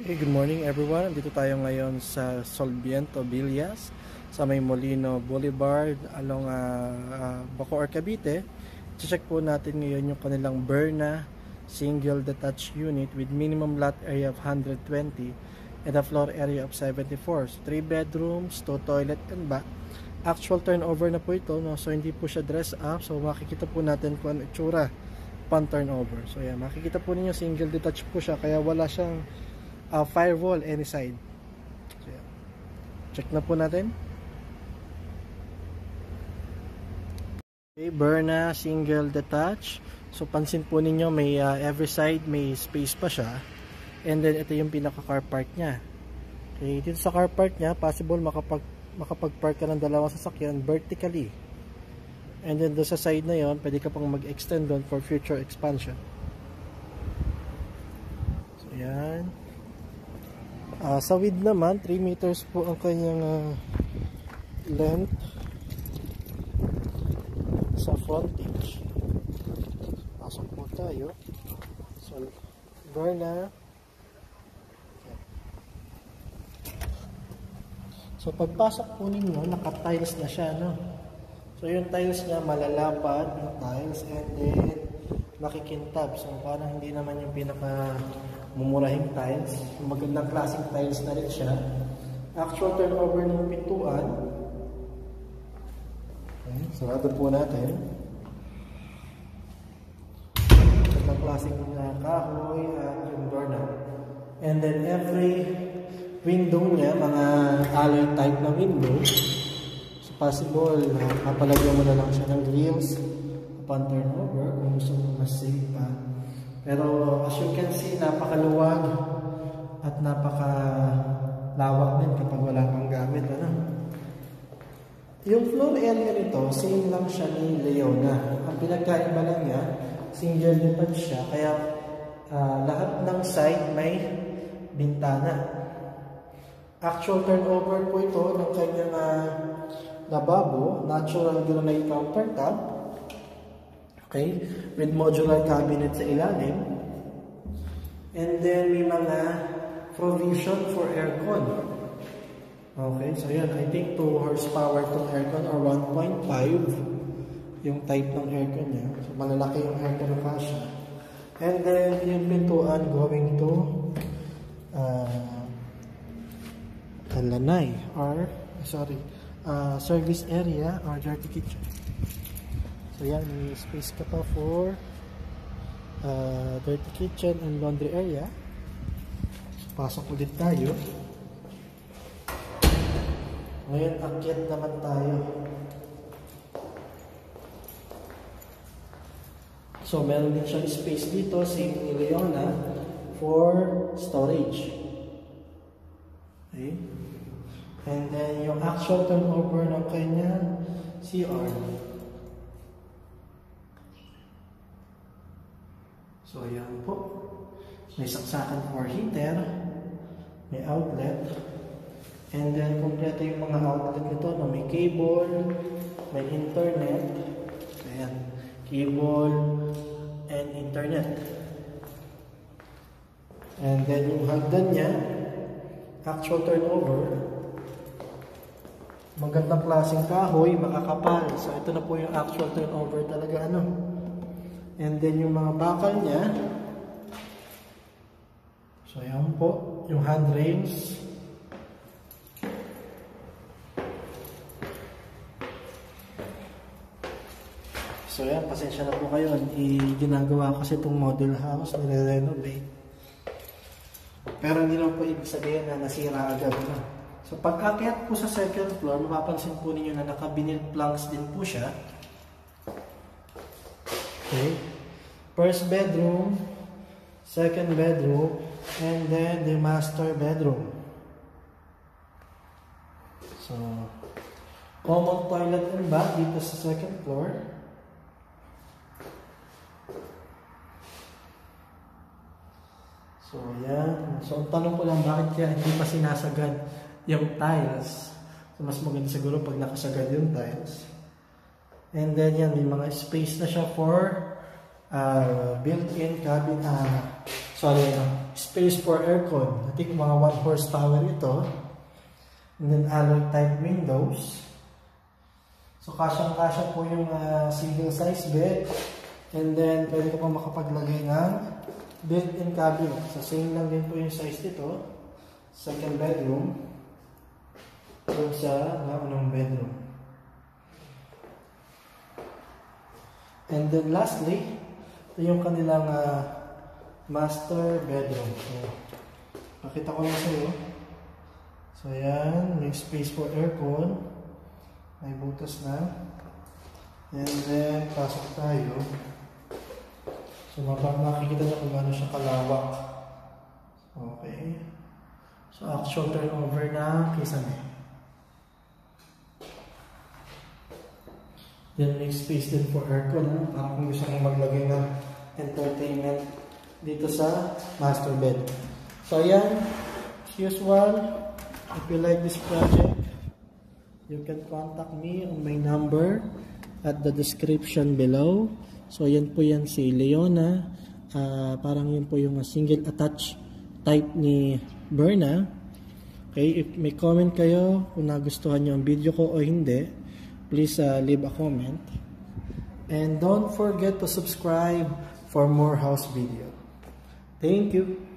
Hey, good morning everyone. Dito tayo ngayon sa Solviento Villas sa may Molino Boulevard along Bacoor, Cavite. Check po natin ngayon yung kanilang Berna single detached unit with minimum lot area of 120 and a floor area of 74. So 3 bedrooms, 2 toilet and bath. Actual turnover na po ito, no? So hindi po siya dress up. So makikita po natin kung ano itsura pan turnover. So yan, makikita po ninyo single detached po siya kaya wala siyang firewall any side. So, yeah. Check na po natin. Okay, Berna single detached. So pansin po ninyo may every side may space pa siya. And then ito yung pinaka car park niya. Okay, dito sa car park niya possible makapag-park ka ng dalawang sasakyan vertically. And then doon sa side na yon, pwede ka pang mag-extend doon for future expansion. So yan. Sa width naman, 3 meters po ang kanyang length sa frontage. Pasok po tayo. So, Berna. So, pagpasok po ninyo, naka-tiles na siya, no? So, yung tiles niya, malalapad yung tiles and then makikintab. So, parang hindi naman yung mumurahing tiles. Magandang klaseng tiles na rin siya. Actual turnover ng pintuan. Okay, sarado po natin. Magandang klaseng kahoy at yung doorknob. And then every window niya, mga alloy type na window. So possible, kapalagyan mo na lang siya ng grills upon turnover kung gusto mo mas safe pa. Pero as you can see, napakaluwag at napakalawak din kapag wala pang gamit. Ano? Yung floor area nito, same lang siya ni Leona. Ang pinagkaiba lang niya, single detached siya, kaya lahat ng side may bintana. Actual turnover po ito ng kanyang lababo, natural granite countertop. Okay, with modular cabinet sa ilalim. And then may mga provision for aircon. Okay, so yan, I think 2 horsepower tong aircon or 1.5 yung type ng aircon niya. So malalaki yung aircon na siya. And then yung pintuan going to lanai or service area or dirty kitchen. So yan, may space ka pa for dirty kitchen and laundry area. So, pasok ulit tayo. Ngayon, akyat naman tayo. So, meron din siyang space dito, same ni Leona, for storage. Okay. And then, yung actual turnover ng kanya CR. So, ayan po. May saksakan for heater. May outlet. And then, kompleto yung mga outlet nito. No? May cable. May internet. Ayan. Cable and internet. And then, yung hagdan niya, actual turnover. Magandang klaseng kahoy, makakapal. So, ito na po yung actual turnover talaga. And then yung mga bakal niya, so yan po, yung handrails. So yan, pasensya na po kayo. Ginagawa kasi itong model house, nire-renovate. Pero hindi lang po ibig sabihin na nasira agad. So pag-akyat po sa second floor, mapapansin po ninyo na naka-vinyl planks din po siya. Okay. First bedroom, second bedroom, and then the master bedroom. So, common toilet and bath dito sa second floor. So, yan. So, ang tanong ko lang, bakit kaya hindi pa sinasagad yung tiles? So, mas maganda siguro pag nakasagad yung tiles. And then yan, may mga space na siya for built-in cabin, space for aircon. I think mga 1 horsepower ito. And then alloy type windows. So kasyang-kasya po yung single size bed. And then pwede ko pa makapaglagay ng built-in cabinet. So same lang din po yung size nito. Second bedroom. Doon sa unang bedroom. And then lastly, ito yung kanilang master bedroom. So, nakita ko na sa iyo. So ayan, may space for aircon. May butas na. And then, pasok tayo. So makikita nyo kung gano'n siya kalawak. Okay. So actual turnover na kisame. Then may space din for aircon. Parang kung gusto nyo maglagay ng entertainment dito sa master bed. So ayan, as usual, if you like this project, you can contact me on my number at the description below. So yan po yan si Leona. Parang yun po yung single attach type ni Berna. Okay, if may comment kayo kung nagustuhan nyo ang video ko o hindi, please leave a comment. And don't forget to subscribe for more house video. Thank you.